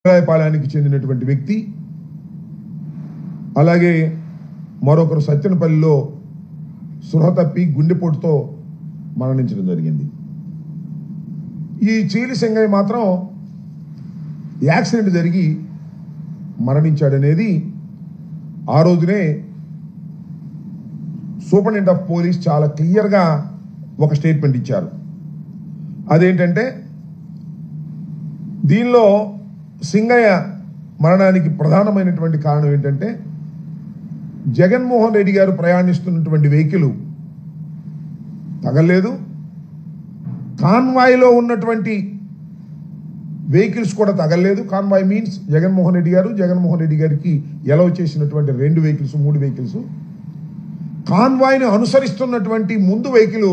పాలానికి చెందినటువంటి వ్యక్తి, అలాగే మరొకరు సత్యనపల్లిలో సురహ తప్పి గుండెపోటుతో మరణించడం జరిగింది. ఈ చీలి సింగయ్య మాత్రం యాక్సిడెంట్ జరిగి మరణించాడనేది ఆ రోజునే సూపరింటెండెంట్ ఆఫ్ పోలీస్ చాలా క్లియర్గా ఒక స్టేట్మెంట్ ఇచ్చారు. అదేంటంటే, దీనిలో సింగయ్య మరణానికి ప్రధానమైనటువంటి కారణం ఏంటంటే, జగన్మోహన్ రెడ్డి గారు ప్రయాణిస్తున్నటువంటి వెహికల్ తగలేదు, కాన్వాయ్లో ఉన్నటువంటి వెహికల్స్ కూడా తగలేదు. కాన్వాయ్ మీన్స్ జగన్మోహన్ రెడ్డి గారికి ఎలవ్ చేసినటువంటి 2 వెహికల్స్ 3 వెహికల్స్, కాన్వాయ్ని అనుసరిస్తున్నటువంటి ముందు వెహికల్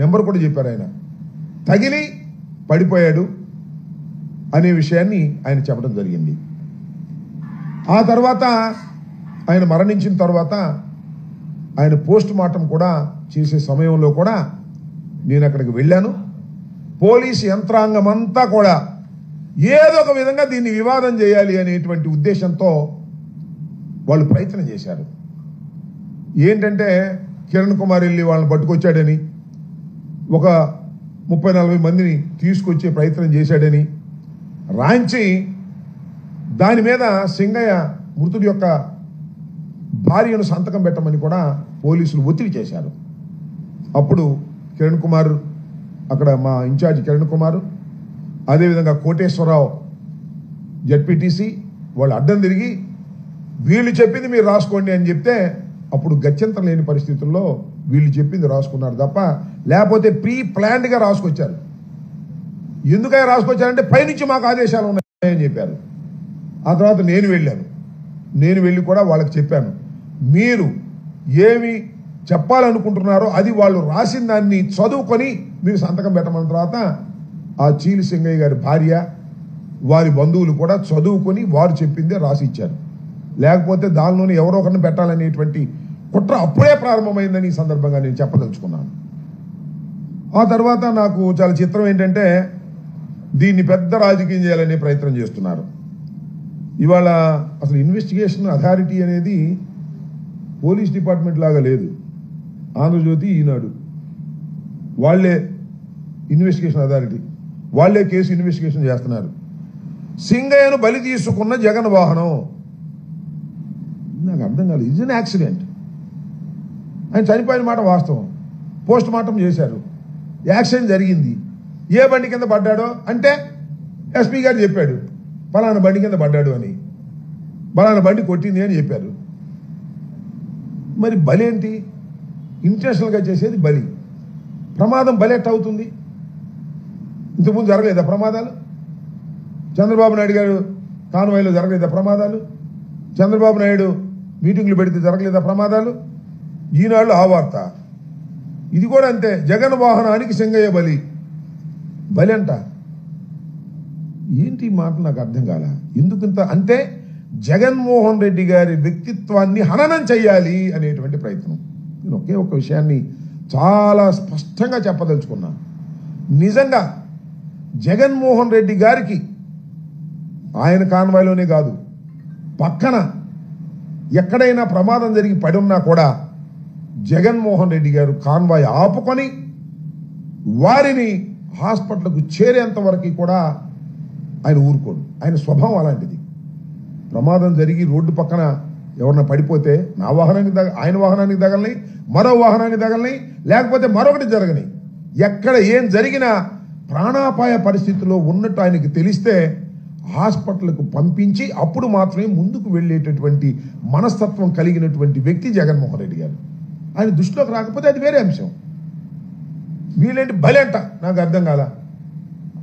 నెంబర్ కూడా చెప్పారు. ఆయన తగిలి పడిపోయాడు అనే విషయాన్ని ఆయన చెప్పడం జరిగింది. ఆ తర్వాత ఆయన మరణించిన తర్వాత ఆయన పోస్ట్ మార్టం కూడా చేసే సమయంలో కూడా నేను అక్కడికి వెళ్ళాను. పోలీసు యంత్రాంగం అంతా కూడా ఏదో ఒక విధంగా దీన్ని వివాదం చేయాలి అనేటువంటి ఉద్దేశంతో వాళ్ళు ప్రయత్నం చేశారు. ఏంటంటే, కిరణ్ కుమార్ వెళ్ళి వాళ్ళని పట్టుకొచ్చాడని, ఒక 30-40 మందిని తీసుకొచ్చే ప్రయత్నం చేశాడని రాంచి దాని మీద సింగయ్య మృతుడి యొక్క భార్యను సంతకం పెట్టమని కూడా పోలీసులు ఒత్తిడి చేశారు. అప్పుడు కిరణ్ కుమార్, అక్కడ మా ఇన్ఛార్జ్ కిరణ్ కుమార్, అదేవిధంగా కోటేశ్వరరావు జడ్పీటీసీ వాళ్ళు అడ్డం తిరిగి వీళ్ళు చెప్పింది మీరు రాసుకోండి అని చెప్తే, అప్పుడు గత్యంతరం లేని పరిస్థితుల్లో వీళ్ళు చెప్పింది రాసుకున్నారు తప్ప, లేకపోతే ప్రీ ప్లాన్డ్గా రాసుకొచ్చారు. ఎందుకని రాసుకొచ్చారంటే, పైనుంచి మాకు ఆదేశాలు ఉన్నాయని చెప్పారు. ఆ తర్వాత నేను వెళ్ళి కూడా వాళ్ళకి చెప్పాను, మీరు ఏమి చెప్పాలనుకుంటున్నారో అది వాళ్ళు రాసిన దాన్ని చదువుకొని మీరు సంతకం పెట్టమన్న తర్వాత ఆ చీలి సింగయ్య గారి భార్య, వారి బంధువులు కూడా చదువుకొని వారు చెప్పిందే రాసి ఇచ్చారు. లేకపోతే దానిలోనే ఎవరో ఒకరిని పెట్టాలనేటువంటి కుట్ర అప్పుడే ప్రారంభమైందని ఈ సందర్భంగా నేను చెప్పదలుచుకున్నాను. ఆ తర్వాత నాకు చాలా చిత్రం ఏంటంటే, దీన్ని పెద్ద రాజకీయం చేయాలనే ప్రయత్నం చేస్తున్నారు. ఇవాళ అసలు ఇన్వెస్టిగేషన్ అథారిటీ అనేది పోలీస్ డిపార్ట్మెంట్ లాగా లేదు. ఆంధ్రజ్యోతి, ఈనాడు వాళ్లే ఇన్వెస్టిగేషన్ అథారిటీ, వాళ్లే కేసు ఇన్వెస్టిగేషన్ చేస్తున్నారు. సింగయ్యను బలి తీసుకున్న జగన్ వాహనం, నాకు అర్థం కాలేదు. ఇది అన్ యాక్సిడెంట్. ఆయన చనిపోయిన మాట వాస్తవం, పోస్ట్ మార్టం చేశారు, యాక్సిడెంట్ జరిగింది. ఏ బండి కింద పడ్డాడో అంటే ఎస్పీ గారు చెప్పాడు, పలానా బండి కింద పడ్డాడు అని, పలానా బండి కొట్టింది అని చెప్పారు. మరి బలి ఏంటి? ఇంటెన్షనల్గా చేసేది బలి. ప్రమాదం బలి ఎట్ట అవుతుంది? ఇంతకుముందు జరగలేదా ప్రమాదాలు? చంద్రబాబు నాయుడు గారు కాన్వాయ్లో జరగలేదా ప్రమాదాలు? చంద్రబాబు నాయుడు మీటింగ్లు పెడితే జరగలేదా ప్రమాదాలు? ఈనాళ్ళు ఆ వార్త. ఇది కూడా అంతే, జగన్ వాహనానికి సింగయ్య బలి అంట. ఏంటి మాట నాకు అర్థం కాల. ఎందుకంత అంటే జగన్మోహన్ రెడ్డి గారి వ్యక్తిత్వాన్ని హననం చెయ్యాలి అనేటువంటి ప్రయత్నం. నేను ఒకే ఒక విషయాన్ని చాలా స్పష్టంగా చెప్పదలుచుకున్నాను. నిజంగా జగన్మోహన్ రెడ్డి గారికి ఆయన కాన్వాయ్లోనే కాదు, పక్కన ఎక్కడైనా ప్రమాదం జరిగి పడి ఉన్నా కూడా జగన్మోహన్ రెడ్డి గారు కాన్వాయ్ ఆపుకొని వారిని హాస్పిటల్కు చేరేంత వరకు కూడా ఆయన ఊరుకోడు. ఆయన స్వభావం అలాంటిది. ప్రమాదం జరిగి రోడ్డు పక్కన ఎవరన్నా పడిపోతే నా వాహనానికి ఆయన వాహనానికి తగలని, మరో వాహనానికి తగలని, లేకపోతే మరొకటి జరగని, ఎక్కడ ఏం జరిగినా ప్రాణాపాయ పరిస్థితిలో ఉన్నట్టు ఆయనకి తెలిస్తే హాస్పిటల్కు పంపించి అప్పుడు మాత్రమే ముందుకు వెళ్ళేటటువంటి మనస్తత్వం కలిగినటువంటి వ్యక్తి జగన్మోహన్ రెడ్డి గారు. ఆయన దృష్టిలోకి రాకపోతే అది వేరే అంశం. వీళ్ళేంటి బలి అంట, నాకు అర్థం కాల.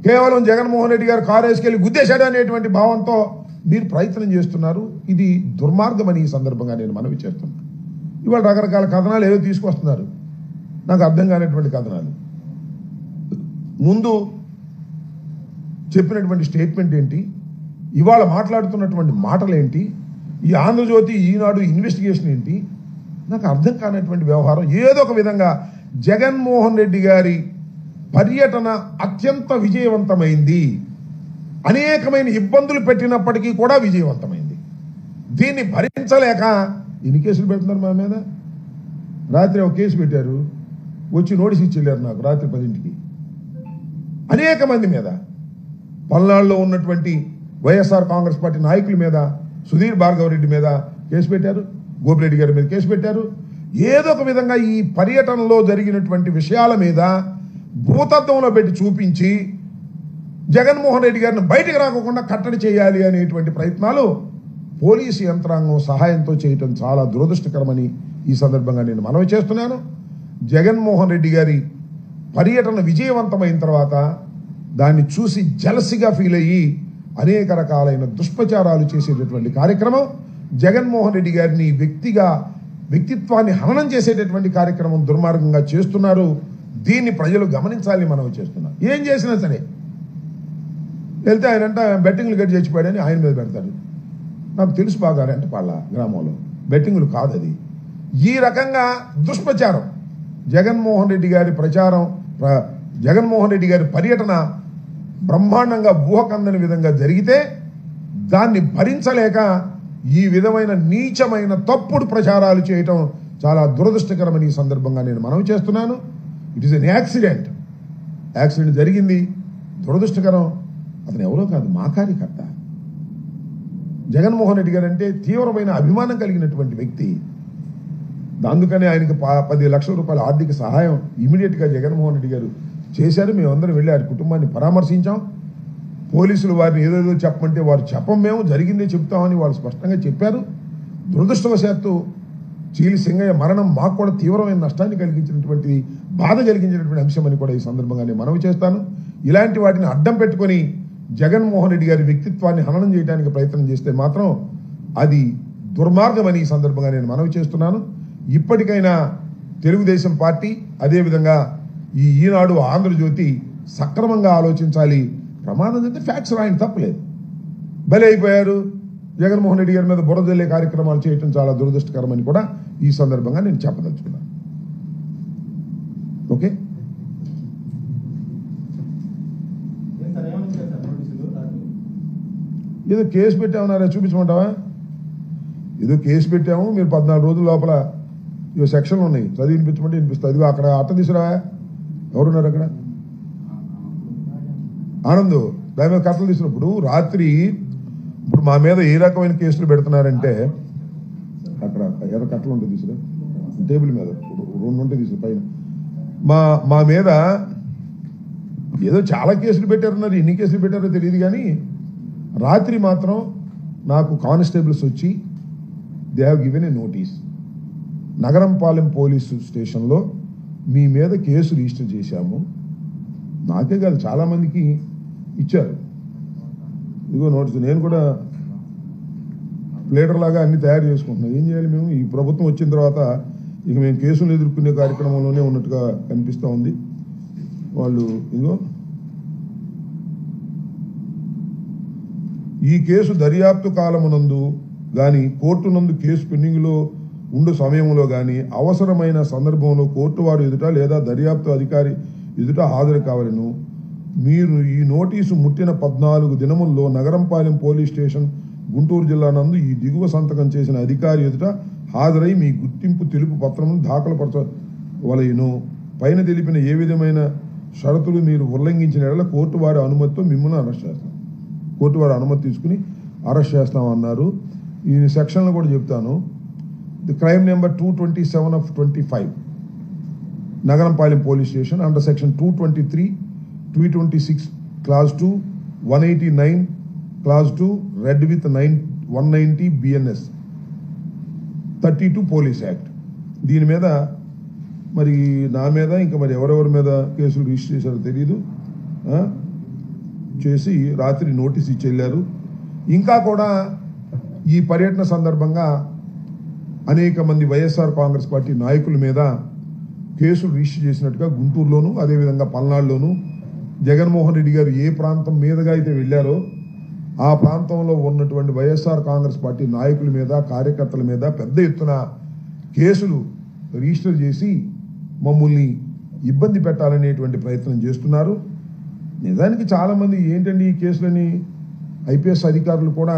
కేవలం జగన్మోహన్ రెడ్డి గారు కారు వేసుకెళ్ళి గుద్దేశాడు అనేటువంటి భావంతో మీరు ప్రయత్నం చేస్తున్నారు. ఇది దుర్మార్గమని ఈ సందర్భంగా నేను మనవి చేస్తున్నాను. ఇవాళ రకరకాల కథనాలు ఏదో తీసుకొస్తున్నారు, నాకు అర్థం కానిటువంటి కథనాలు. ముందు చెప్పినటువంటి స్టేట్మెంట్ ఏంటి, ఇవాళ మాట్లాడుతున్నటువంటి మాటలు ఏంటి, ఈ ఆంధ్రజ్యోతి, ఈనాడు ఇన్వెస్టిగేషన్ ఏంటి, నాకు అర్థం కానటువంటి వ్యవహారం. ఏదో ఒక విధంగా జగన్మోహన్ రెడ్డి గారి పర్యటన అత్యంత విజయవంతమైంది. అనేకమైన ఇబ్బందులు పెట్టినప్పటికీ కూడా విజయవంతమైంది. దీన్ని భరించలేక ఎన్ని కేసులు పెడుతున్నారు మా మీద. రాత్రి ఒక కేసు పెట్టారు, వచ్చి నోటీస్ ఇచ్చి వెళ్ళారు నాకు రాత్రి 10ంటికి. అనేక మంది మీద, పల్నాడులో ఉన్నటువంటి వైఎస్ఆర్ కాంగ్రెస్ పార్టీ నాయకుల మీద, సుధీర్ భార్గవ్ రెడ్డి మీద కేసు పెట్టారు, గోపిరెడ్డి గారి మీద కేసు పెట్టారు. ఏదో ఒక విధంగా ఈ పర్యటనలో జరిగినటువంటి విషయాల మీద భూతత్వంలో పెట్టి చూపించి జగన్మోహన్ రెడ్డి గారిని బయటకు రాకుండా కట్టడి చేయాలి అనేటువంటి ప్రయత్నాలు పోలీసు యంత్రాంగం సహాయంతో చేయటం చాలా దురదృష్టకరమని ఈ సందర్భంగా నేను మనవి చేస్తున్నాను. జగన్మోహన్ రెడ్డి గారి పర్యటన విజయవంతమైన తర్వాత దాన్ని చూసి జలసిగా ఫీల్ అయ్యి అనేక రకాలైన దుష్ప్రచారాలు చేసేటటువంటి కార్యక్రమం, జగన్మోహన్ రెడ్డి గారిని వ్యక్తిత్వాన్ని హననం చేసేటటువంటి కార్యక్రమం దుర్మార్గంగా చేస్తున్నారు. దీన్ని ప్రజలు గమనించాలని మనవి చేస్తున్నారు. ఏం చేసినా సరే వెళ్తే ఆయన అంట బెట్టింగ్లు గట్టి చచ్చిపోయాడని ఆయన మీద పెడతాడు. నాకు తెలుసు బాగా రెంటపాళ్ళ గ్రామంలో బెట్టింగులు కాదు అది. ఈ రకంగా దుష్ప్రచారం, జగన్మోహన్ రెడ్డి గారి ప్రచారం, జగన్మోహన్ రెడ్డి గారి పర్యటన బ్రహ్మాండంగా ఊహకందని విధంగా జరిగితే దాన్ని భరించలేక ఈ విధమైన నీచమైన తప్పుడు ప్రచారాలు చేయటం చాలా దురదృష్టకరమని ఈ సందర్భంగా నేను మనవి చేస్తున్నాను. ఇట్ ఈస్ ఎన్ యాక్సిడెంట్ జరిగింది, దురదృష్టకరం. అతను ఎవరో కాదు, మా కార్యకర్త. జగన్మోహన్ రెడ్డి గారు అంటే తీవ్రమైన అభిమానం కలిగినటువంటి వ్యక్తి. అందుకనే ఆయనకి 10 లక్షల రూపాయల ఆర్థిక సహాయం ఇమీడియట్గా జగన్మోహన్ రెడ్డి గారు చేశారు. మేమందరం వెళ్ళి ఆయన కుటుంబాన్ని పరామర్శించాం. పోలీసులు వారిని ఏదేదో చెప్పమంటే వారు మేము జరిగిందే చెప్తామని వాళ్ళు స్పష్టంగా చెప్పారు. దురదృష్టవశాత్తు చీలి సింగయ్య మరణం మాకు కూడా తీవ్రమైన నష్టాన్ని కలిగించినటువంటి, బాధ కలిగించినటువంటి అంశం అని కూడా ఈ సందర్భంగా నేను మనవి చేస్తాను. ఇలాంటి వాటిని అడ్డం పెట్టుకొని జగన్మోహన్ రెడ్డి గారి వ్యక్తిత్వాన్ని హననం చేయడానికి ప్రయత్నం చేస్తే మాత్రం అది దుర్మార్గమని ఈ సందర్భంగా నేను మనవి చేస్తున్నాను. ఇప్పటికైనా తెలుగుదేశం పార్టీ, అదేవిధంగా ఈ ఈనాడు, ఆంధ్రజ్యోతి సక్రమంగా ఆలోచించాలి. ప్రమాదం అంటే ఫ్యాక్ట్స్ రాయని తప్పలేదు. బలి అయిపోయారు. జగన్మోహన్ రెడ్డి గారి మీద బురదల్లే కార్యక్రమాలు చేయటం చాలా దురదృష్టకరమని కూడా ఈ సందర్భంగా నేను చెప్పదలుచుకున్నాను. ఓకే, ఏదో కేసు పెట్టామన్నారా, చూపించమంటావా? ఏదో కేసు పెట్టాము, మీరు 14 రోజుల లోపల ఇవో సెక్షన్లు ఉన్నాయి, చదివి వినిపించమంటే వినిపిస్తుంది. అదిగో అక్కడ అట్ట తీసుకురా, ఎవరున్నారు అక్కడ? ఆనంద్ దాని మీద కట్టలు తీసినప్పుడు రాత్రి ఇప్పుడు మా మీద ఏ రకమైన కేసులు పెడుతున్నారంటే, అక్కడ ఎర్ర కట్టలు ఉంటుంది తీసుకురా, టేబుల్ మీద 2 ఉంటాయి తీసుకురా పైన. మా మీద ఏదో చాలా కేసులు పెట్టారన్నారు, ఎన్ని కేసులు పెట్టారో తెలియదు కానీ రాత్రి మాత్రం నాకు కానిస్టేబుల్స్ వచ్చి they have given a notice, Nagarampalem police స్టేషన్లో మీ మీద కేసు రిజిస్టర్ చేశాము. నాకే కాదు చాలామందికి ఇచ్చారు. ఇదిగో నోటీస్. నేను కూడా లీడర్ లాగా అన్ని తయారు చేసుకుంటున్నాం. ఏం చేయాలి మేము? ఈ ప్రభుత్వం వచ్చిన తర్వాత ఇక మేము కేసులు ఎదుర్కొనే కార్యక్రమంలోనే ఉన్నట్టుగా కనిపిస్తూ ఉంది. వాళ్ళు ఇదిగో ఈ కేసు దర్యాప్తు కాలమునందు కానీ కోర్టు నందు కేసు పెండింగ్లో ఉండు సమయంలో కానీ అవసరమైన సందర్భంలో కోర్టు వారు ఎదుట లేదా దర్యాప్తు అధికారి ఎదుట హాజరు కావాలను. మీరు ఈ నోటీసు ముట్టిన 14 దినముల్లో నగరంపాలెం పోలీస్ స్టేషన్ గుంటూరు జిల్లా నందు ఈ దిగువ సంతకం చేసిన అధికారి ఎదుట హాజరై మీ గుర్తింపు తెలుపు పత్రమును దాఖలుపరచవలెను. పైన తెలిపిన ఏ విధమైన షరతులు మీరు ఉల్లంఘించిన ఎడల కోర్టు వారి అనుమతితో మిమ్మల్ని అరెస్ట్ చేస్తాం. కోర్టు వారి అనుమతి తీసుకుని అరెస్ట్ చేస్తామన్నారు. ఈ సెక్షన్లు కూడా చెప్తాను. The crime number 227/25 Nagarampalem police station under section 223, 226 clause 2, 189 clause 2 read with 190 BNS 32 police act. దీని మీద మరి నా మీద ఇంకా మరి ఎవరెవరి మీద కేసులు రిజిస్టర్ చేశారో తెలియదు. చేసి రాత్రి నోటీస్ ఇచ్చి వెళ్ళారు. ఇంకా కూడా ఈ పర్యటన సందర్భంగా అనేక మంది వైఎస్ఆర్ కాంగ్రెస్ పార్టీ నాయకుల మీద కేసులు రిజిస్టర్ చేసినట్టుగా గుంటూరులోను అదేవిధంగా పల్నాడులోను జగన్మోహన్ రెడ్డి గారు ఏ ప్రాంతం మీదుగా అయితే వెళ్ళారో ఆ ప్రాంతంలో ఉన్నటువంటి వైఎస్ఆర్ కాంగ్రెస్ పార్టీ నాయకుల మీద, కార్యకర్తల మీద పెద్ద ఎత్తున కేసులు రిజిస్టర్ చేసి మమ్మల్ని ఇబ్బంది పెట్టాలనేటువంటి ప్రయత్నం చేస్తున్నారు. నిజానికి చాలామంది ఏంటండి ఈ కేసులని ఐపీఎస్ అధికారులు కూడా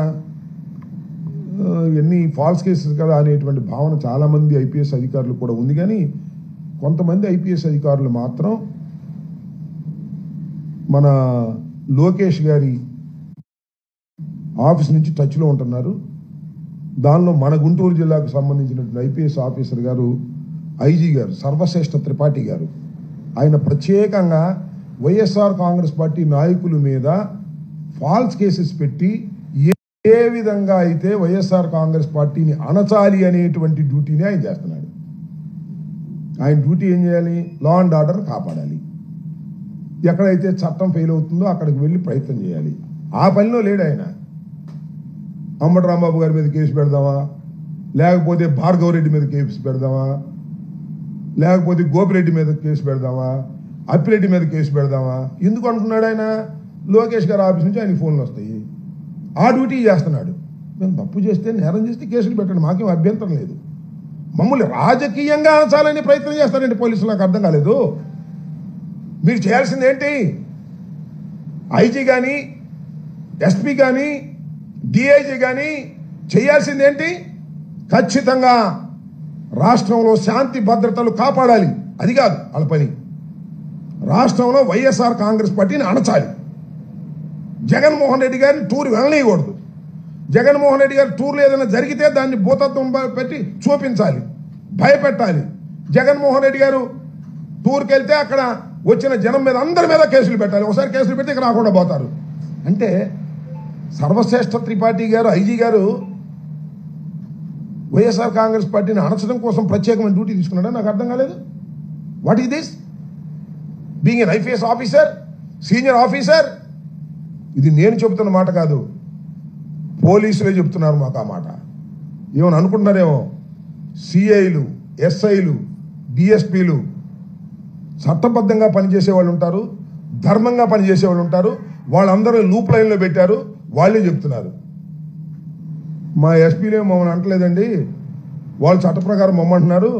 ఎన్ని ఫాల్స్ కేసెస్ కదా అనేటువంటి భావన చాలామంది ఐపీఎస్ అధికారులు కూడా ఉంది. కానీ కొంతమంది ఐపీఎస్ అధికారులు మాత్రం మన లోకేష్ గారి ఆఫీస్ నుంచి టచ్లో ఉంటున్నారు. దానిలో మన గుంటూరు జిల్లాకు సంబంధించినటువంటి ఐపీఎస్ ఆఫీసర్ గారు ఐజీ గారు సర్వశ్రేష్ఠ త్రిపాఠి గారు ఆయన ప్రత్యేకంగా వైఎస్ఆర్ కాంగ్రెస్ పార్టీ నాయకుల మీద ఫాల్స్ కేసెస్ పెట్టి ఏ విధంగా అయితే వైఎస్ఆర్ కాంగ్రెస్ పార్టీని అణచాలి అనేటువంటి డ్యూటీని ఆయన చేస్తున్నాడు. ఆయన డ్యూటీ ఏం చేయాలి? లా అండ్ ఆర్డర్ కాపాడాలి. ఎక్కడైతే చట్టం ఫెయిల్ అవుతుందో అక్కడికి వెళ్ళి ప్రయత్నం చేయాలి. ఆ పనిలో లేడు ఆయన. అంబటి రాంబాబు గారి మీద కేసు పెడదామా, లేకపోతే భార్గవరెడ్డి మీద కేసు పెడదామా, లేకపోతే గోపిరెడ్డి మీద కేసు పెడదామా, అప్పిరెడ్డి మీద కేసు పెడదామా? ఎందుకు అంటున్నాడు ఆయన? లోకేష్ గారి ఆఫీస్ నుంచి ఆయనకి ఫోన్లు వస్తాయి. ఆ డ్యూటీ చేస్తున్నాడు. మేము తప్పు చేస్తే, నేరం చేస్తే కేసులు పెట్టండి, మాకేం అభ్యంతరం లేదు. మమ్మల్ని రాజకీయంగా అనచాలని ప్రయత్నం చేస్తారండి పోలీసులు. నాకు అర్థం కాలేదు. మీరు చేయాల్సింది ఏంటి? ఐజీ కానీ, ఎస్పీ కానీ, డిఐజీ కానీ చేయాల్సింది ఏంటి? ఖచ్చితంగా రాష్ట్రంలో శాంతి భద్రతలు కాపాడాలి. అది కాదు వాళ్ళ పని. రాష్ట్రంలో వైఎస్ఆర్ కాంగ్రెస్ పార్టీని అణచాలి. జగన్మోహన్ రెడ్డి గారిని టూర్ వెళ్ళనీయకూడదు. జగన్మోహన్ రెడ్డి గారి టూర్లో ఏదైనా జరిగితే దాన్ని భూతత్వం పెట్టి చూపించాలి, భయపెట్టాలి. జగన్మోహన్ రెడ్డి గారు టూర్కి వెళ్తే అక్కడ వచ్చిన జనం మీద అందరి మీద కేసులు పెట్టాలి. ఒకసారి కేసులు పెడితే ఇక్కడ రాకుండా పోతారు. అంటే సర్వశ్రేష్ఠ త్రిపాఠి గారు ఐజీ గారు వైఎస్ఆర్ కాంగ్రెస్ పార్టీని అణచడం కోసం ప్రత్యేకమైన డ్యూటీ తీసుకున్నాడా? నాకు అర్థం కాలేదు. What is this? Being an IPS officer, senior officer. ఇది నేను చెబుతున్న మాట కాదు, పోలీసులే చెప్తున్నారు మాకు ఆ మాట. ఏమని అనుకుంటున్నారేమో, సిఐలు, ఎస్ఐలు, డిఎస్పీలు చట్టబద్ధంగా పనిచేసే వాళ్ళు ఉంటారు, ధర్మంగా పనిచేసే వాళ్ళు ఉంటారు. వాళ్ళందరూ లూప్ లైన్లో పెట్టారు, వాళ్ళే చెప్తున్నారు. మా ఎస్పీలే మమ్మల్ని అంటలేదండి, వాళ్ళు చట్ట ప్రకారం మమ్మంటున్నారు.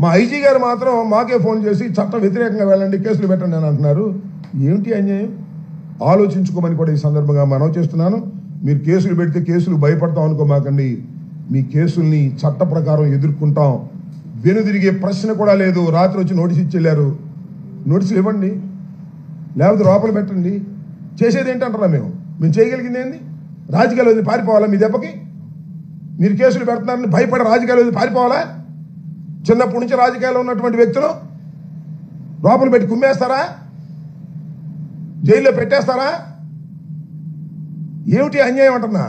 మా ఐజీ గారు మాత్రం మాకే ఫోన్ చేసి చట్ట వ్యతిరేకంగా వెళ్ళండి, కేసులు పెట్టండి అని అంటున్నారు. ఏమిటి అన్యాయం? ఆలోచించుకోమని కూడా ఈ సందర్భంగా మనవి చేస్తున్నాను. మీరు కేసులు పెడితే కేసులు భయపడతాం అనుకోమాకండి. మీ కేసుల్ని చట్ట ప్రకారం ఎదుర్కొంటాం. వెనుదిరిగే ప్రశ్న కూడా లేదు. రాత్రి వచ్చి నోటీస్ ఇచ్చి వెళ్ళారు, నోటీసులు ఇవ్వండి, లేకపోతే లోపల పెట్టండి. చేసేది ఏంటంటారా? మేము చేయగలిగింది ఏంది? రాజకీయాలు వదిలి పారిపోవాలా? మీ దెబ్బకి మీరు కేసులు పెడుతున్నారని భయపడి రాజకీయాలు వదిలి పారిపోవాలా? చిన్నప్పటి నుంచి రాజకీయాల్లో ఉన్నటువంటి వ్యక్తులు లోపల పెట్టి కుమ్మేస్తారా? జైల్లో పెట్టేస్తారా? ఏమిటి అన్యాయం అంటున్నా?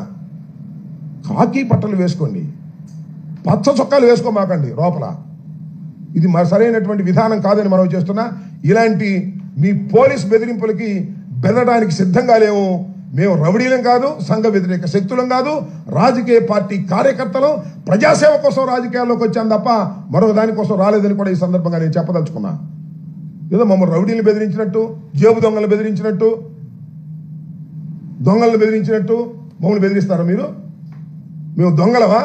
కాకి బట్టలు వేసుకోండి, పచ్చ చొక్కాలు వేసుకోమాకండి లోపల. ఇది సరైనటువంటి విధానం కాదని మనం చేస్తున్నా. ఇలాంటి మీ పోలీస్ బెదిరింపులకి బెదరడానికి సిద్ధంగా లేవు. మేము రౌడీలం కాదు, సంఘ వ్యతిరేక శక్తులం కాదు, రాజకీయ పార్టీ కార్యకర్తలం. ప్రజాసేవ కోసం రాజకీయాల్లోకి వచ్చాను తప్ప మరొక దానికోసం రాలేదని కూడా ఈ సందర్భంగా నేను చెప్పదలుచుకున్నా. ఏదో మమ్మల్ని రౌడీలు బెదిరించినట్టు, జేబు దొంగలు బెదిరించినట్టు, దొంగలను బెదిరించినట్టు మమ్మల్ని బెదిరిస్తారా మీరు? మేము దొంగలమా?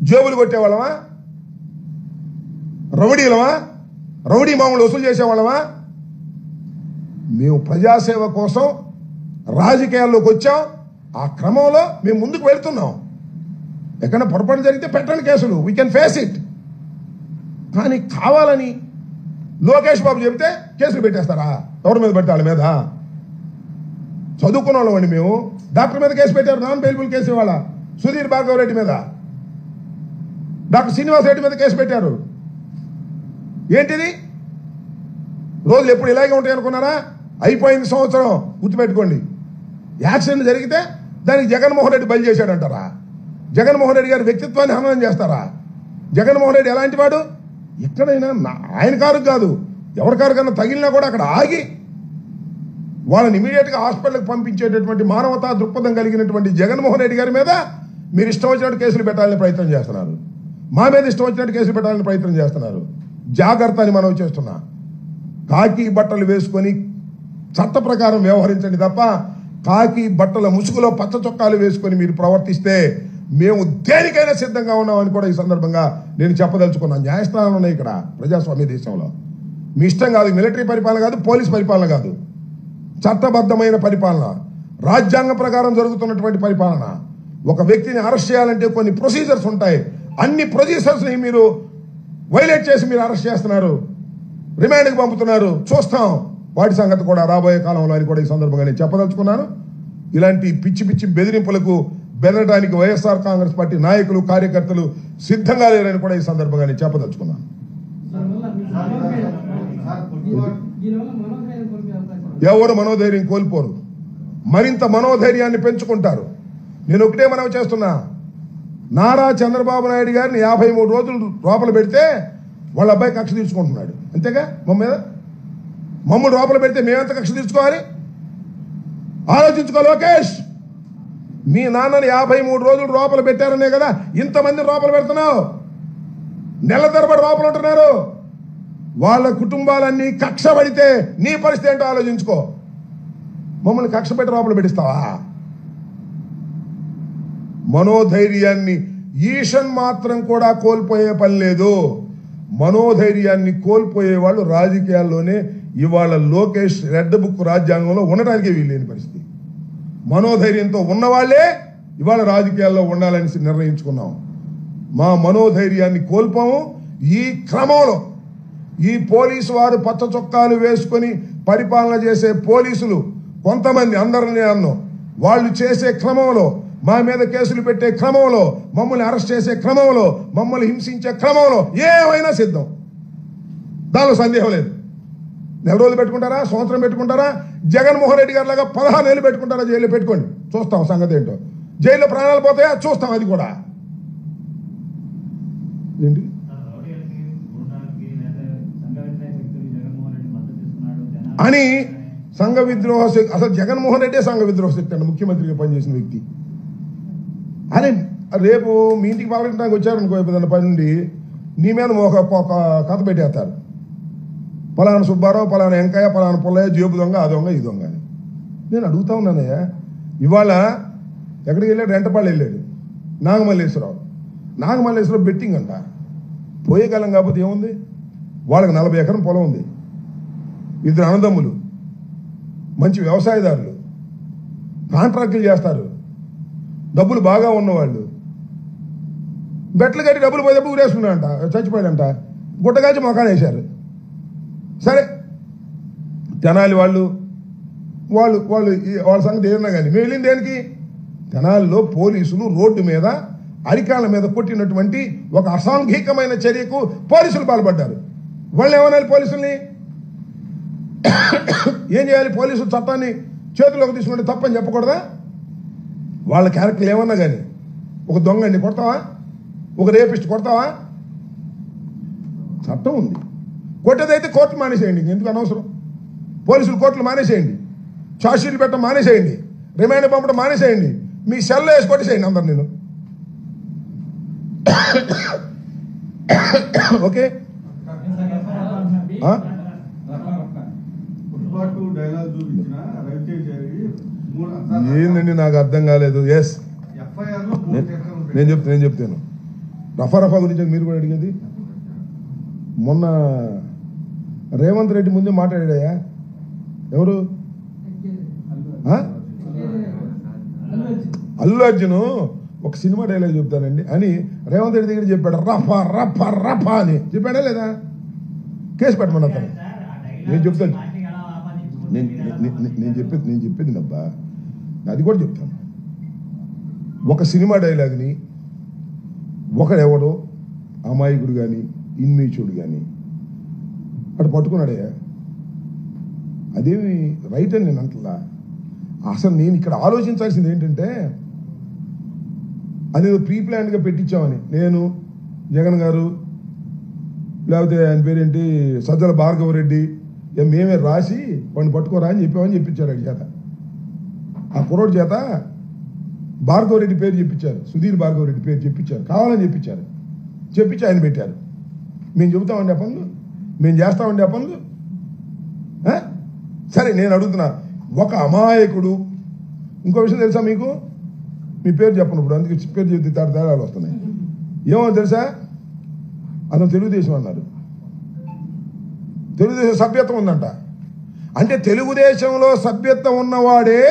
జేబులు కొట్టేవాళ్ళమా? రౌడీలమా? రౌడీ మామూలు వసూలు చేసేవాళ్ళమా? మేము ప్రజాసేవ కోసం రాజకీయాల్లోకి వచ్చాం. ఆ క్రమంలో మేము ముందుకు వెళ్తున్నాం. ఎక్కడ పొరపాటు జరిగితే పెట్టండి కేసులు, వీ కెన్ ఫేస్ ఇట్. కానీ కావాలని లోకేష్ బాబు చెబితే కేసులు పెట్టేస్తారా? ఎవరి మీద పెడతా? వాళ్ళ మీద. చదువుకున్న వాళ్ళం అండి మేము. డాక్టర్ మీద కేసు పెట్టారు, నాన్ బెయిలబుల్ కేసు. ఇవాళ సుధీర్ భార్గవ్ రెడ్డి మీద, డాక్టర్ శ్రీనివాస్ రెడ్డి మీద కేసు పెట్టారు. ఏంటిది? రోజులు ఎప్పుడు ఇలాగే ఉంటాయి అనుకున్నారా? అయిపోయింది సంవత్సరం. గుర్తుపెట్టుకోండి. యాక్సిడెంట్ జరిగితే దానికి జగన్మోహన్ రెడ్డి బలి చేశాడంటారా? జగన్మోహన్ రెడ్డి గారి వ్యక్తిత్వాన్ని హననం చేస్తారా? జగన్మోహన్ రెడ్డి ఎలాంటి వాడు? ఎక్కడైనా ఆయన కారు కాదు, ఎవరి కారు కన్నా తగిలినా కూడా అక్కడ ఆగి వాళ్ళని ఇమీడియట్గా హాస్పిటల్కి పంపించేటటువంటి మానవతా దృక్పథం కలిగినటువంటి జగన్మోహన్ రెడ్డి గారి మీద మీరు ఇష్టం వచ్చినట్టు కేసులు పెట్టాలని ప్రయత్నం చేస్తున్నారు. మా మీద ఇష్టం వచ్చినట్టు కేసులు పెట్టాలని ప్రయత్నం చేస్తున్నారు. జాగ్రత్త అని మనం చేస్తున్నా. కాకి బట్టలు వేసుకొని చట్ట ప్రకారం వ్యవహరించండి తప్ప కాకి బట్టల ముసుగులో పచ్చ చొక్కాలు వేసుకొని మీరు ప్రవర్తిస్తే మేము దేనికైనా సిద్ధంగా ఉన్నామని కూడా ఈ సందర్భంగా నేను చెప్పదలుచుకున్నాను. న్యాయస్థానాలు ఉన్నాయి ఇక్కడ ప్రజాస్వామ్య దేశంలో. మీ ఇష్టం కాదు, మిలిటరీ పరిపాలన కాదు, పోలీస్ పరిపాలన కాదు. చట్టబద్ధమైన పరిపాలన, రాజ్యాంగ ప్రకారం జరుగుతున్నటువంటి పరిపాలన. ఒక వ్యక్తిని అరెస్ట్ చేయాలంటే కొన్ని ప్రొసీజర్స్ ఉంటాయి. అన్ని ప్రొసీజర్స్ని మీరు వైలేట్ చేసి మీరు అరెస్ట్ చేస్తున్నారు, రిమాండ్కి పంపుతున్నారు. చూస్తాం వాటి సంగతి కూడా రాబోయే కాలంలో అని కూడా ఈ సందర్భంగా నేను చెప్పదలుచుకున్నాను. ఇలాంటి పిచ్చి పిచ్చి బెదిరింపులకు బెదరడానికి వైఎస్ఆర్ కాంగ్రెస్ పార్టీ నాయకులు, కార్యకర్తలు సిద్ధంగా లేరని కూడా ఈ సందర్భంగా నేను చెప్పదలుచుకున్నాను. ఎవరు మనోధైర్యం కోల్పోరు, మరింత మనోధైర్యాన్ని పెంచుకుంటారు. నేను ఒకటే మనవి చేస్తున్నా, నారా చంద్రబాబు నాయుడు గారిని 53 రోజులు లోపల పెడితే వాళ్ళ అబ్బాయి కక్ష తీర్చుకుంటున్నాడు. అంతేగా మమ్మల్ని లోపల పెడితే మేమెంత కక్ష తీర్చుకోవాలి? ఆలోచించుకో లోకేష్. మీ నాన్నని 53 రోజులు లోపల పెట్టారనే కదా ఇంతమంది లోపల పెడుతున్నావు. నెల తరబడి లోపల ఉంటున్నారు. వాళ్ళ కుటుంబాలన్నీ కక్ష పడితే నీ పరిస్థితి ఏంటో ఆలోచించుకో. మమ్మల్ని కక్ష పెట్టి లోపల పెట్టిస్తావా? మనోధైర్యాన్ని ఈషన్ మాత్రం కూడా కోల్పోయే పని లేదు. మనోధైర్యాన్ని కోల్పోయే వాళ్ళు రాజకీయాల్లోనే ఇవాళ లోకేష్ రెడ్ బుక్ రాజ్యాంగంలో ఉండటానికే వీల్లేని పరిస్థితి. మనోధైర్యంతో ఉన్నవాళ్లే ఇవాళ రాజకీయాల్లో ఉండాలని నిర్ణయించుకున్నాం. మా మనోధైర్యాన్ని కోల్పోము. ఈ క్రమంలో ఈ పోలీసు వారు పచ్చ చొక్కాలు వేసుకొని పరిపాలన చేసే పోలీసులు కొంతమంది, అందరినీ అన్నో, వాళ్ళు చేసే క్రమంలో, మా మీద కేసులు పెట్టే క్రమంలో, మమ్మల్ని అరెస్ట్ చేసే క్రమంలో, మమ్మల్ని హింసించే క్రమంలో ఏమైనా సిద్ధం, దానిలో సందేహం లేదు. నెల రోజులు పెట్టుకుంటారా, సంవత్సరం పెట్టుకుంటారా, జగన్మోహన్ రెడ్డి గారి లాగా 16 నెలలు పెట్టుకుంటారా? జైల్లో పెట్టుకోండి, చూస్తాం సంగతి ఏంటో. జైల్లో ప్రాణాలు పోతాయా? చూస్తాం అది కూడా. ఏంటి అని సంఘ విద్రోహ శక్తి? అసలు జగన్మోహన్ రెడ్డి సంఘ విద్రోహ శక్తి అండి, ముఖ్యమంత్రిగా పనిచేసిన వ్యక్తి. అరే రేపు మీ ఇంటికి పాల్గొనడానికి వచ్చారనుకో, ఏదైనా పని నుండి నీ మీద ఒక కథ పెట్టేస్తారు. పలానా సుబ్బారావు, పలానా వెంకయ్య, పలానా పుల్లయ్య జేబు దొంగ, ఆ దొంగ, ఈ దొంగ అని. నేను అడుగుతా ఉన్నానయ్యా, ఇవాళ ఎక్కడికి వెళ్ళాడు? రెంటపాళ్ళు వెళ్ళాడు. నాగమల్లేశ్వరరావు బెట్టింగ్ అంట. పోయే కాలం కాకపోతే ఏముంది? వాళ్ళకి 40 ఎకరం పొలం ఉంది, 2 అన్నదమ్ములు, మంచి వ్యవసాయదారులు, కాంట్రాక్టులు చేస్తారు, డబ్బులు బాగా ఉన్నవాళ్ళు. బెట్లు కట్టి డబ్బులు పోయేటప్పుడు ఊరేసుకున్నాడంట, చచ్చిపోయాడంట, గుట్టగాల్చి మొఖాన్ని వేశారు. సరే తెనాలి వాళ్ళ సంగతి ఏదన్నా కానీ మేము వెళ్ళింది దేనికి? తెనాలిలో పోలీసులు రోడ్డు మీద అరికాళ్ళ మీద కొట్టినటువంటి ఒక అసాంఘికమైన చర్యకు పోలీసులు పాల్పడ్డారు. వాళ్ళు ఏమనాలి? పోలీసుల్ని ఏం చేయాలి? పోలీసులు చట్టాన్ని చేతిలోకి తీసుకుంటే తప్పని చెప్పకూడదా? వాళ్ళ క్యారెక్టర్లు ఏమన్నా కానీ, ఒక దొంగని కొడతావా? ఒక రేపిస్ట్ కొడతావా? చట్టం ఉంది. కొట్టేదైతే కోర్టు మానేసేయండి, ఎందుకు అనవసరం? పోలీసులు కోర్టులు మానేసేయండి, ఛార్జ్షీట్లు పెట్టడం మానేసేయండి, రిమాండ్ పంపడం మానేసేయండి, మీ సెల్లో వేసి కొట్టేసేయండి అందరు. నేను ఓకే. ఏందండి నాకు అర్థం కాలేదు. ఎస్ నేను చెప్తాను. రఫా గురించి మీరు కూడా అడిగేది. మొన్న రేవంత్ రెడ్డి ముందే మాట్లాడాయా? ఎవరు? అల్లు అర్జున్ ఒక సినిమా డైలాగ్ చెప్తానండి అని రేవంత్ రెడ్డి దగ్గర చెప్పాడు. రఫా రఫా రఫా అని చెప్పాడా లేదా? కేసు పెట్టమని అతను. నేను చెప్తాను, నేను చెప్పేది నబ్బా, అది కూడా చెప్తాను. ఒక సినిమా డైలాగ్ని ఒకడెవడో అమాయకుడు కానీ ఇన్మీచుడు కానీ అటు పట్టుకున్నాడయ్యా. అదేమి రైట్ అని నేను అంటలా. అసలు నేను ఇక్కడ ఆలోచించాల్సింది ఏంటంటే, అదేదో ప్రీ ప్లాన్డ్గా పెట్టించామని నేను, జగన్ గారు, లేకపోతే ఆయన పేరేంటి సజ్జల భార్గవ రెడ్డి, మేమే రాసి వాడిని పట్టుకోరా అని చెప్పామని చెప్పించారు. అది చేత ఆ కుర్రోడి చేత భార్గవ రెడ్డి పేరు చెప్పించారు, సుధీర్ భార్గవ రెడ్డి పేరు చెప్పించారు, కావాలని చెప్పించి ఆయన పెట్టారు. మేము చెబుతామండి ఆ పనులు, మేము చేస్తామండి ఆ పనులు. సరే నేను అడుగుతున్నా, ఒక అమాయకుడు, ఇంకో విషయం తెలుసా మీకు? మీ పేరు చెప్పనప్పుడు అందుకే పేరు చెప్తే తేడాలు వస్తున్నాయి. ఏమో తెలుసా? అతను తెలుగుదేశం అన్నారు, తెలుగుదేశం సభ్యత్వం ఉందంట. అంటే తెలుగుదేశంలో సభ్యత్వం ఉన్నవాడే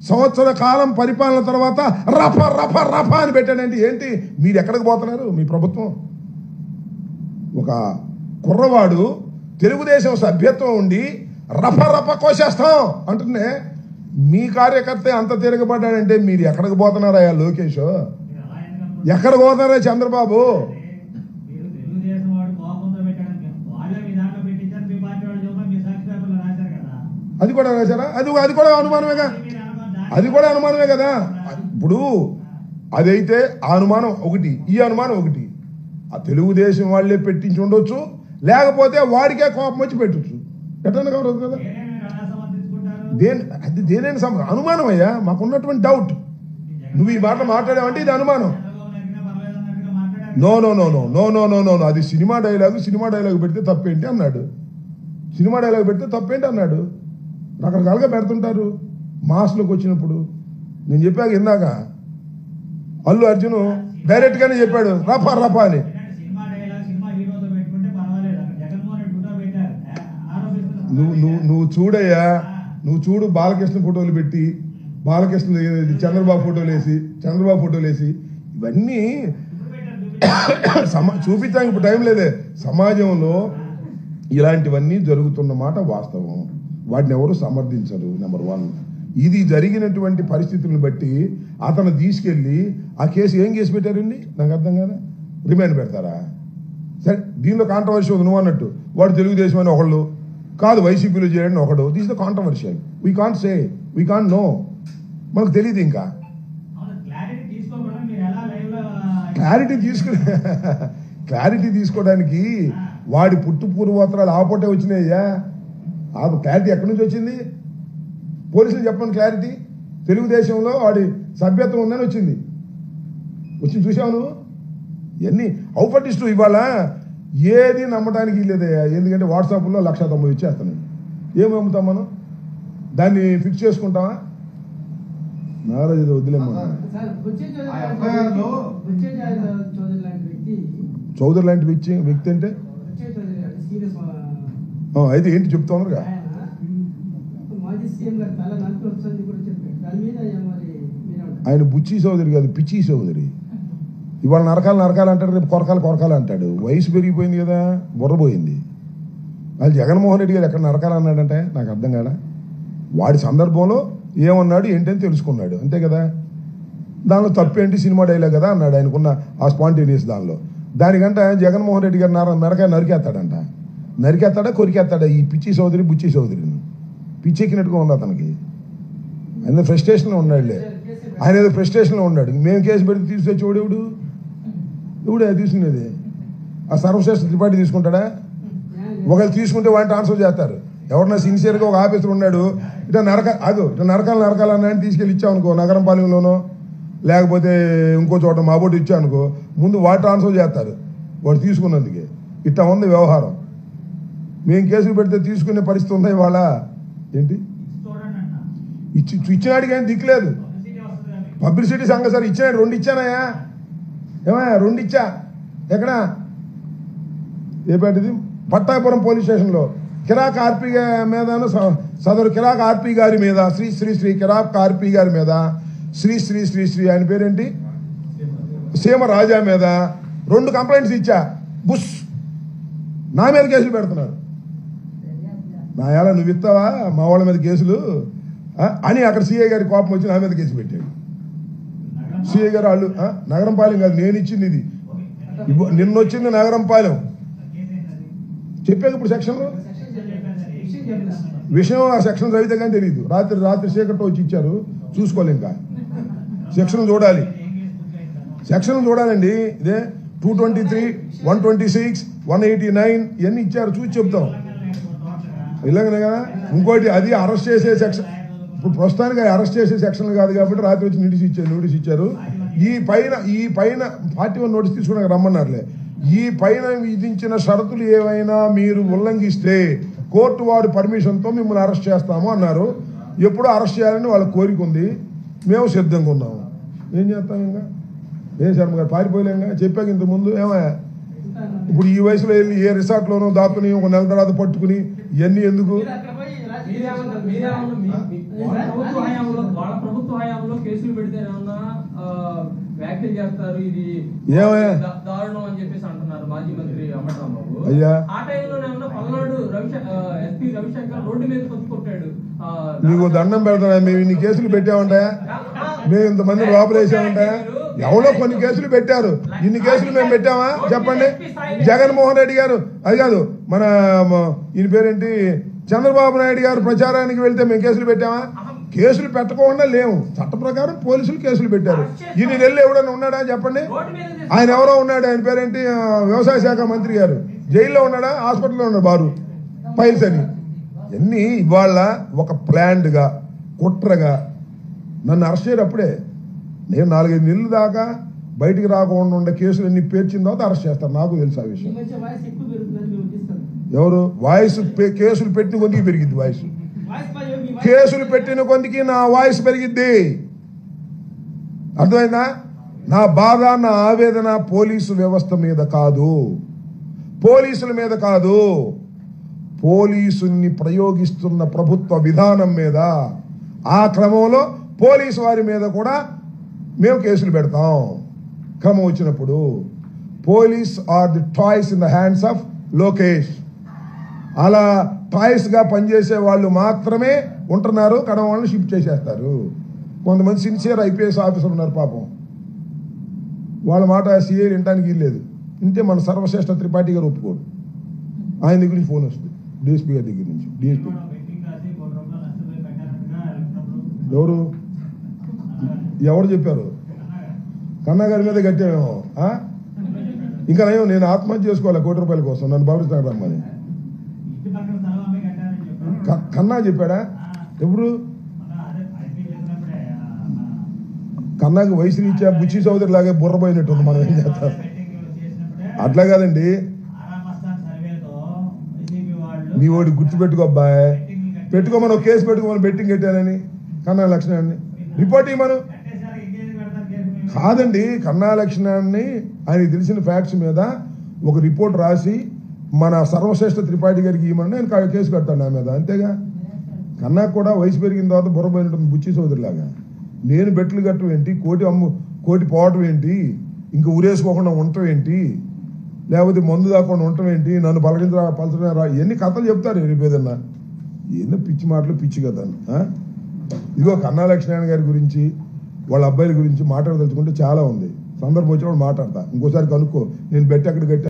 సంవత్సర కాలం పరిపాలన తర్వాత రఫ రఫ రఫ అని పెట్టాడంటే ఏంటి? మీరు ఎక్కడికి పోతున్నారు? మీ ప్రభుత్వం ఒక కుర్రవాడు తెలుగుదేశం సభ్యత్వం ఉండి రఫ రఫ కోసేస్తాం అంటుండే మీ కార్యకర్త అంత తిరగబడ్డాడంటే మీరు ఎక్కడికి పోతున్నారా లోకేష్? ఎక్కడికి పోతున్నారా చంద్రబాబు? అది కూడా రాశారా? అది కూడా అనుమానమేగా, అది కూడా అనుమానమే కదా. ఇప్పుడు అదైతే ఆ అనుమానం ఒకటి, ఈ అనుమానం ఒకటి. ఆ తెలుగుదేశం వాళ్ళే పెట్టించి ఉండొచ్చు, లేకపోతే వాడికే కోపం వచ్చి పెట్టచ్చు. ఎట్లా కావదు కదా. అది దేనైనా అనుమానం అయ్యా, మాకున్నటువంటి డౌట్. నువ్వు ఈ మాట మాట్లాడావంటే ఇది అనుమానం. No no no no no no no no అది సినిమా డైలాగ్ పెడితే తప్పేంటి అన్నాడు. సినిమా డైలాగ్ పెడితే తప్పేంటి అన్నాడు. రకరకాలుగా పెడుతుంటారు మాస్లోకి వచ్చినప్పుడు. నేను చెప్పాక ఇందాక అల్లు అర్జున్ డైరెక్ట్ గానే చెప్పాడు రఫా రఫా అని. నువ్వు చూడయ్యా, నువ్వు చూడు. బాలకృష్ణ ఫోటోలు పెట్టి, బాలకృష్ణ చంద్రబాబు ఫోటోలు వేసి ఇవన్నీ చూపించాక ఇప్పుడు టైం లేదే. సమాజంలో ఇలాంటివన్నీ జరుగుతున్న మాట వాస్తవం. వాటిని ఎవరు సమర్థించరు. నెంబర్ 1. ఇది జరిగినటువంటి పరిస్థితులను బట్టి అతను తీసుకెళ్లి ఆ కేసు ఏం కేసు పెట్టారండి నాకు అర్థం కదా. రిమాండ్ పెడతారా? సరే, దీనిలో కాంట్రవర్సీ ఉంది. నువ్వు అన్నట్టు వాడు తెలుగుదేశం అని ఒకళ్ళు కాదు, వైసీపీలో చేయడం ఒకడు. This the controversial. We can't say, we can't know. మనకు తెలియదు. ఇంకా క్లారిటీ తీసుకోవడానికి వాడి పుట్టు పూర్వోత్తరాలు ఆపోటే వచ్చినాయ్యా. ఆ క్లారిటీ ఎక్కడి నుంచి వచ్చింది? పోలీసులు చెప్పండి క్లారిటీ. తెలుగుదేశంలో వాడి సభ్యత్వం ఉందని వచ్చింది. చూసావు నువ్వు? ఇవన్నీ ఔపటిస్టు. ఇవాళ ఏది నమ్మడానికి లేదయ్యా. ఎందుకంటే వాట్సాప్లో 1,90,000 ఇచ్చేస్తున్నాడు. ఏం నమ్ముతాం మనం? దాన్ని ఫిక్స్ చేసుకుంటామా? నారాజు వదిలేమ్మా. చౌదరి లాంటి వ్యక్తి అంటే అయితే ఏంటి చెప్తా ఉన్నారుగా. ఆయన బుచ్చి చౌదరి కాదు, పిచ్చి చౌదరి. ఇవాళ నరకాలు అంటాడు, రేపు కొరకాలు అంటాడు. వయసు పెరిగిపోయింది కదా, బుర్రపోయింది. అది జగన్మోహన్ రెడ్డి గారు ఎక్కడ నరకాలు అన్నాడంటే నాకు అర్థం కాదా. వాడి సందర్భంలో ఏమన్నాడు ఏంటని తెలుసుకున్నాడు, అంతే కదా. దానిలో తప్పేంటి? సినిమా డైలాగ్ కదా అన్నాడు ఆయనకున్న ఆ స్పాంటేనియస్ దానిలో. దానికంటే జగన్మోహన్ రెడ్డి గారు మెరకాయ నరికేస్తాడంట. నరికేస్తాడా కొరికేస్తాడా ఈ పిచ్చి చౌదరి బుచ్చి చౌదరిని? పిచ్చెక్కినట్టుగా ఉంది అతనికి. ఆయన ఫ్రస్ట్రేషన్లో ఉన్నాడులే. ఆయన ఏదో ఫ్రస్ట్రేషన్లో ఉన్నాడు. మేము కేసు పెడితే తీసుకొచ్చేవాడు ఎవడే తీసుకునేది? ఆ సర్వశ్రేష్ఠ త్రిపాఠి తీసుకుంటాడా? ఒకవేళ తీసుకుంటే వాడిని ట్రాన్స్ఫర్ చేస్తారు. ఎవరన్నా సిన్సియర్గా ఒక ఆఫీసర్ ఉన్నాడు, ఇట్లా నరకాలన్నా తీసుకెళ్ళి ఇచ్చామనుకో, నగరం పాలెంలోనో లేకపోతే ఇంకో చోట మా బోటు ఇచ్చామనుకో, ముందు వాడు ట్రాన్స్ఫర్ చేస్తారు వాడు తీసుకున్నందుకే. ఇట్లా ఉంది వ్యవహారం. మేము కేసులు పెడితే తీసుకునే పరిస్థితి ఉందా ఇవాళ? ఏంటి ఇచ్చినాడికి ఏం దిక్కులేదు. పబ్లిసిటీ సంఘ సార్ ఇచ్చినాడు. 2 ఇచ్చానయా. ఏమయ్యా 2 ఇచ్చా. ఎక్కడా? ఏపేటిది? పట్టాపురం పోలీస్ స్టేషన్లో కిరాక్ ఆర్పీ మీదను సదరు కిరాక్ ఆర్పీ గారి మీద శ్రీ శ్రీ శ్రీ కిరాక్ ఆర్పీ గారి మీద శ్రీ శ్రీ శ్రీ శ్రీ ఆయన పేరేంటి సీమ రాజా మీద 2 కంప్లైంట్స్ ఇచ్చా. బుష్ నా మీద కేసులు పెడుతున్నారు. నా ఎలా నువ్వు ఇస్తావా మా వాళ్ళ మీద కేసులు అని అక్కడ సిఐ గారి కోపం వచ్చి నా మీద కేసు పెట్టాడు. సిఐ గారు వాళ్ళు నగరం పాలెం కాదు, నేను ఇచ్చింది ఇది. నిన్న వచ్చింది నగరం పాలెం. చెప్పాక ఇప్పుడు సెక్షన్లో విషయం ఆ సెక్షన్ చదివితే కానీ తెలియదు. రాత్రి చీకట్లో వచ్చి ఇచ్చారు, చూసుకోవాలి. ఇంకా సెక్షన్ చూడాలి, చూడాలండి. ఇదే 223, 126, 189 ఇవన్నీ ఇచ్చారు, చూసి చెప్తాం. ఇలాగనే కదా. ఇంకోటి అది అరెస్ట్ చేసే సెక్షన్. ఇప్పుడు ప్రస్తుతానికి అరెస్ట్ చేసే సెక్షన్ కాదు కాబట్టి రాత్రి వచ్చి నోటీస్ ఇచ్చారు. ఈ పైన 41 నోటీస్ తీసుకున్నాక రమ్మన్నారులే. ఈ పైన విధించిన షరతులు ఏవైనా మీరు ఉల్లంఘిస్తే కోర్టు వారి పర్మిషన్తో మిమ్మల్ని అరెస్ట్ చేస్తాము అన్నారు. ఎప్పుడు అరెస్ట్ చేయాలని వాళ్ళ కోరిక ఉంది. మేము సిద్ధంగా ఉన్నాము. ఏం చేస్తాం? ఇంకా ఏం శర్మ గారు పారిపోయలేంగా. చెప్పాక ఇంతకుముందు ఏమయ్యా ఇప్పుడు ఈ వయసులో వెళ్ళి ఏ రిసార్ట్లోనో దాక్కుని 1 నెల తర్వాత పట్టుకుని ఇవన్నీ ఎందుకు? వాళ్ళ ప్రభుత్వ హయాంలో కేసులు పెడితే ఏమన్నా వ్యాఖ్యలు చేస్తారు, ఇది దారుణం అని చెప్పేసి అంటున్నారు మాజీ మంత్రి అంబటరాంబాబు. ఆ టైంలోనే ఏమన్నా పల్నాడు ఎస్పీ రవిశంకర్ రోడ్డు మీద కొట్టుకొట్టాడు. నీకు దండం పెడతా, మేము ఇన్ని కేసులు పెట్టామంటే, మేము ఇంతమంది లోపలేసామంటే, ఎవరో కొన్ని కేసులు పెట్టారు. ఇన్ని కేసులు మేము పెట్టామా చెప్పండి? జగన్మోహన్ రెడ్డి గారు, అది కాదు మన ఈయన పేరేంటి, చంద్రబాబు నాయుడు గారు ప్రచారానికి వెళ్తే మేము కేసులు పెట్టామా? కేసులు పెట్టకుండా లేవు. చట్ట ప్రకారం పోలీసులు కేసులు పెట్టారు. ఇన్ని నెలలు ఎవడన్నా ఉన్నాడా చెప్పండి? ఆయన ఎవరో ఉన్నాడు, ఆయన పేరేంటి, వ్యవసాయ శాఖ మంత్రి గారు జైల్లో ఉన్నాడా, హాస్పిటల్లో ఉన్నాడు, బారు ఫైల్స్ అని. ఎన్ని ఇవాళ ఒక ప్లాన్డ్గా కుట్రగా నన్ను అరెస్ట్ చేయడప్పుడే నేను 4-5 నెలల దాకా బయటికి రాకుండా ఉండే కేసులు ఎన్ని పేర్చిన తర్వాత అరెస్ట్ చేస్తారు. నాకు తెలుసు ఆ విషయం. ఎవరు వాయిస్ కేసులు పెట్టిన కొద్దికి పెరిగిద్ది, వాయిస్ కేసులు పెట్టిన కొద్దికి నా వాయిస్ పెరిగిద్ది. అర్థమైందా? నా బాధ, నా ఆవేదన పోలీసు వ్యవస్థ మీద కాదు, పోలీసుల మీద కాదు, పోలీసుల్ని ప్రయోగిస్తున్న ప్రభుత్వ విధానం మీద. ఆ క్రమంలో పోలీసు వారి మీద కూడా మేము కేసులు పెడతాం క్రమం వచ్చినప్పుడు. Police are the toys in the hands of Lokesh. అలా టాయ్స్గా పనిచేసే వాళ్ళు మాత్రమే ఉంటున్నారు, కడమ వాళ్ళని షిఫ్ట్ చేసేస్తారు. కొంతమంది సిన్సియర్ ఐపీఎస్ ఆఫీసర్ ఉన్నారు పాపం, వాళ్ళ మాట సీఏ వినటానికి వీల్లేదు. ఇంతే మన సర్వశ్రేష్ఠ త్రిపాఠి గారు ఒప్పుకోడు. ఆయన దగ్గర నుంచి ఫోన్ వస్తుంది, డిఎస్పీ గారి దగ్గర నుంచి. డిఎస్పీ ఎవరు చెప్పారు? కన్నా గారి మీద కట్టామేమో. ఇంకా నయం, నేను ఆత్మహత్య చేసుకోవాలి ₹1 కోటి కోసం, నన్ను భావిస్తాను రమ్మని. కన్నా చెప్పాడా? ఎప్పుడు? కన్నాకి వయసు రీత్యా బుచ్చి చౌదరి లాగే బుర్రపోయినట్టుంది. మనం ఏం చేస్తాం? అట్లా కాదండి, మీ వాడు గుర్తుపెట్టుకో అబ్బాయి, పెట్టుకోమని ఒక కేసు పెట్టుకోమని బెట్టింగ్ కట్టానని కన్నా లక్షణాన్ని రిపోర్ట్ ఇవ్వమను. కాదండి, కన్నా లక్షణాన్ని ఆయనకి తెలిసిన ఫ్యాక్ట్స్ మీద ఒక రిపోర్ట్ రాసి మన సర్వశ్రేష్ఠ త్రిపాఠి గారికి ఇవ్వమని నేను కేసు కడతాను నా మీద, అంతేగా. కన్నా కూడా వయసు పెరిగిన తర్వాత బుర్రపోయినట్టుంది బుచ్చి చౌదరిలాగా. నేను బెట్లు కట్టడం ఏంటి, కోటి పోవటం ఏంటి, ఇంకా ఊరేసుకోకుండా ఉండటం ఏంటి, లేకపోతే మందు దాకుండా ఉండటం ఏంటి, నన్ను పలచరా ఎన్ని కథలు చెప్తారు రేపేదన్నా. ఎన్నో పిచ్చి మాటలు, పిచ్చి కదా. ఇదిగో కన్నా లక్ష్మీనారాయణ గారి గురించి, వాళ్ళ అబ్బాయిల గురించి మాట్లాడదలుచుకుంటే చాలా ఉంది. సందర్భం వచ్చినప్పుడు మాట్లాడతా. ఇంకోసారి కనుక్కో, నేను బెట్ ఎక్కడ కట్టా.